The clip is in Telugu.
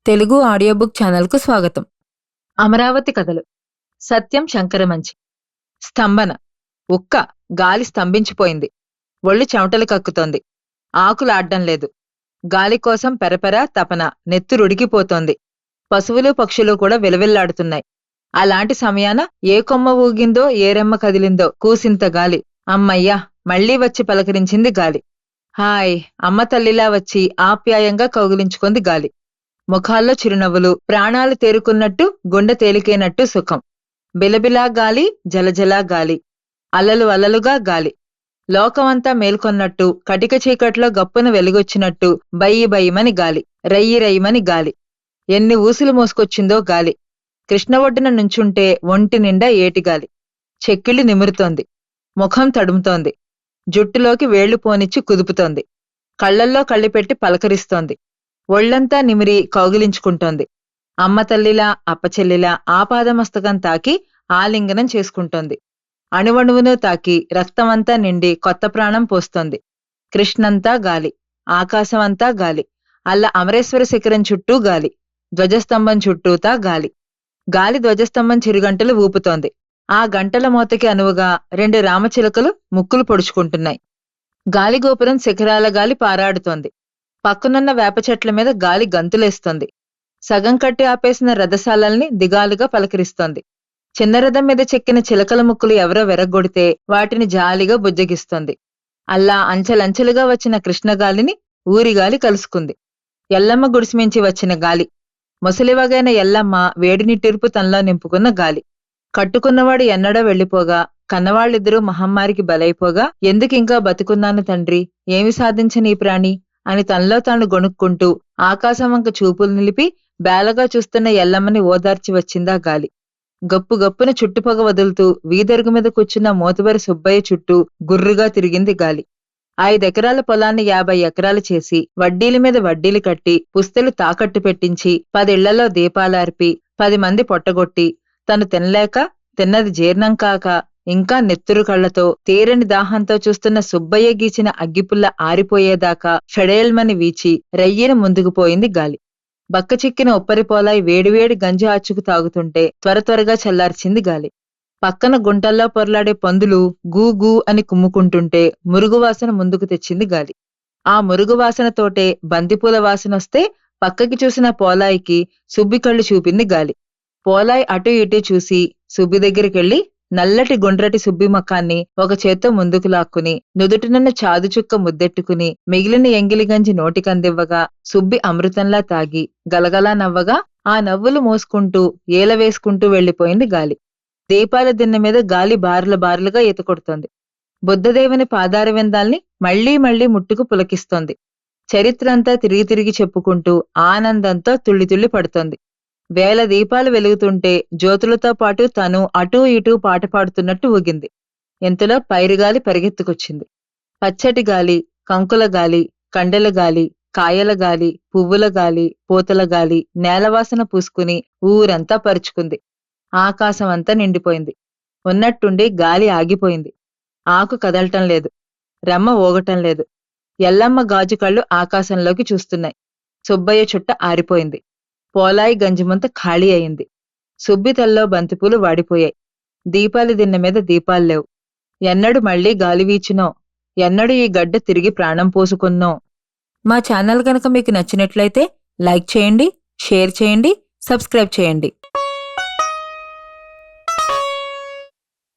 తెలుగు ఆడియో బుక్ ఛానల్కు స్వాగతం. అమరావతి కథలు. సత్యం శంకరమంచి. స్తంభన. ఉక్క. గాలి స్తంభించిపోయింది. ఒళ్ళు చెమటలు కక్కుతోంది. ఆకులాడ్డం లేదు. గాలి కోసం పెరపెర తపన. నెత్తురుడికిపోతోంది. పశువులు పక్షులు కూడా విలవిల్లాడుతున్నాయి. అలాంటి సమయాన ఏ కొమ్మ ఊగిందో ఏ రెమ్మ కదిలిందో కూసింత గాలి. అమ్మయ్యా, మళ్లీ వచ్చి పలకరించింది గాలి. హాయ్, అమ్మ తల్లిలా వచ్చి ఆప్యాయంగా కౌగిలించుకుంది గాలి. ముఖాల్లో చిరునవ్వులు, ప్రాణాలు తేరుకున్నట్టు, గుండె తేలికేనట్టు సుఖం. బిలబిలా గాలి, జలజలా గాలి, అలలు అలలుగా గాలి. లోకమంతా మేల్కొన్నట్టు, కటిక చీకట్లో గప్పున వెలుగొచ్చినట్టు బయ్యి బయ్యమని గాలి, రయ్యి రయ్యమని గాలి. ఎన్ని ఊసులు మోసుకొచ్చిందో గాలి. కృష్ణ ఒడ్డున నుంచుంటే ఒంటి నిండా ఏటిగాలి. చెక్కిళ్ళు నిమురుతోంది. ముఖం తడుముతోంది. జుట్టులోకి వేళ్లు పోనిచ్చి కుదుపుతోంది. కళ్లల్లో కళ్ళిపెట్టి పలకరిస్తోంది. ఒళ్లంతా నిమిరి కౌగిలించుకుంటోంది. అమ్మ తల్లిలా అప్పచెల్లిలా ఆపాదమస్తకం తాకి ఆలింగనం చేసుకుంటోంది. అణువణువును తాకి రక్తమంతా నిండి కొత్త ప్రాణం పోస్తోంది. కృష్ణంతా గాలి, ఆకాశమంతా గాలి, అల్ల అమరేశ్వర శిఖరం చుట్టూ గాలి, ధ్వజస్తంభం చుట్టూతా గాలి. గాలి ధ్వజస్తంభం చిరుగంటలు ఊపుతోంది. ఆ గంటల మోతకి అనువుగా 2 రామచిలకలు ముక్కులు పొడుచుకుంటున్నాయి. గాలిగోపురం శిఖరాల గాలి పారాడుతోంది. పక్కనున్న వేప చెట్ల మీద గాలి గంతులేస్తోంది. సగం కట్టి ఆపేసిన రథశాలల్ని దిగాలుగా పలకరిస్తోంది. చిన్న రథం మీద చెక్కిన చిలకల ముక్కులు ఎవరో వెరగొడితే వాటిని జాలిగా బుజ్జగిస్తోంది. అల్లా అంచెలంచెలుగా వచ్చిన కృష్ణగాలిని ఊరిగాలి కలుసుకుంది. ఎల్లమ్మ గుడిసిమించి వచ్చిన గాలి. ముసలివగైన ఎల్లమ్మ వేడినిట్టిర్పు తనలో నింపుకున్న గాలి. కట్టుకున్నవాడు ఎన్నడో వెళ్లిపోగా, కన్నవాళ్ళిద్దరూ మహమ్మారికి బలైపోగా, ఎందుకింకా బతుకున్నాను తండ్రి, ఏమి సాధించని ఈ ప్రాణి అని తనలో తాను గొణుక్కుంటూ ఆకాశవంక చూపులు నిలిపి బేలగా చూస్తున్న ఎల్లమ్మని ఓదార్చి వచ్చిందా గాలి. గప్పు గప్పున చుట్టుపొగ వదులుతూ వీధరుగు మీద కూర్చున్న మోతుబరి సుబ్బయ్య చుట్టూ గుర్రుగా తిరిగింది గాలి. 5 ఎకరాల పొలాన్ని 50 ఎకరాలు చేసి, వడ్డీల మీద వడ్డీలు కట్టి, పుస్తెలు తాకట్టు పెట్టించి, 10 ఇళ్లలో దీపాలార్పి, 10 మంది పొట్టగొట్టి, తను తినలేక, తిన్నది జీర్ణం కాక, ఇంకా నెత్తురు కళ్లతో, తీరని దాహంతో చూస్తున్న సుబ్బయ్య గీచిన అగ్గిపుల్ల ఆరిపోయేదాకా ఫెడేల్మని వీచి రయ్యిన ముందుకు పోయింది గాలి. బక్కచిక్కిన ఉప్పరిపోలాయి వేడివేడి గంజి ఆచుకు తాగుతుంటే త్వరగా చల్లార్చింది గాలి. పక్కన గుంటల్లో పొర్లాడే పందులు గూ గూ అని కుమ్ముకుంటుంటే మురుగువాసన ముందుకు తెచ్చింది గాలి. ఆ మురుగువాసనతోటే బంతిపూల వాసనొస్తే పక్కకి చూసిన పోలాయికి సుబ్బి కళ్ళు చూపింది గాలి. పోలాయి అటూ ఇటూ చూసి సుబ్బి దగ్గరికెళ్లి నల్లటి గుండ్రటి సుబ్బి మకాన్ని ఒక చేత్తో ముందుకు లాక్కుని, నుదుటినున్న చాదుచుక్క ముద్దెట్టుకుని, మిగిలిన ఎంగిలిగంజి నోటికందివ్వగా సుబ్బి అమృతంలా తాగి గలగలా నవ్వగా ఆ నవ్వులు మోసుకుంటూ ఏల వేసుకుంటూ వెళ్లిపోయింది గాలి. దీపాల దిన్నె మీద గాలి బారులుగా ఈతకొడుతోంది. బుద్ధదేవుని పాదార విందాల్ని మళ్లీ మళ్లీ ముట్టుకు పులకిస్తోంది. చరిత్రంతా తిరిగి చెప్పుకుంటూ ఆనందంతో తుళ్ళి పడుతోంది. వేల దీపాలు వెలుగుతుంటే జ్యోతులతో పాటు తను అటూ ఇటూ పాట పాడుతున్నట్టు ఊగింది. ఇంతలో పైరుగాలి పరిగెత్తుకొచ్చింది. పచ్చటి గాలి, కంకుల గాలి, కండెల గాలి, కాయల గాలి, పువ్వుల గాలి, పూతల గాలి నేలవాసన పూసుకుని ఊరంతా పరుచుకుంది. ఆకాశమంతా నిండిపోయింది. ఉన్నట్టుండి గాలి ఆగిపోయింది. ఆకు కదలటం లేదు. రెమ్మ ఊగటం లేదు. ఎల్లమ్మ గాజు కళ్ళు ఆకాశంలోకి చూస్తున్నాయి. సుబ్బయ్య చుట్ట ఆరిపోయింది. పోలాయి గంజిమంత ఖాళీ అయింది. సుబ్బి తల్లో బంతిపూలు వాడిపోయాయి. దీపాలి దిన్నె మీద దీపాలు లేవు. ఎన్నడు మళ్లీ గాలి వీచినో, ఎన్నడు ఈ గడ్డ తిరిగి ప్రాణం పోసుకున్నో. మా ఛానల్ గనక మీకు నచ్చినట్లయితే లైక్ చేయండి, షేర్ చేయండి, సబ్స్క్రైబ్ చేయండి.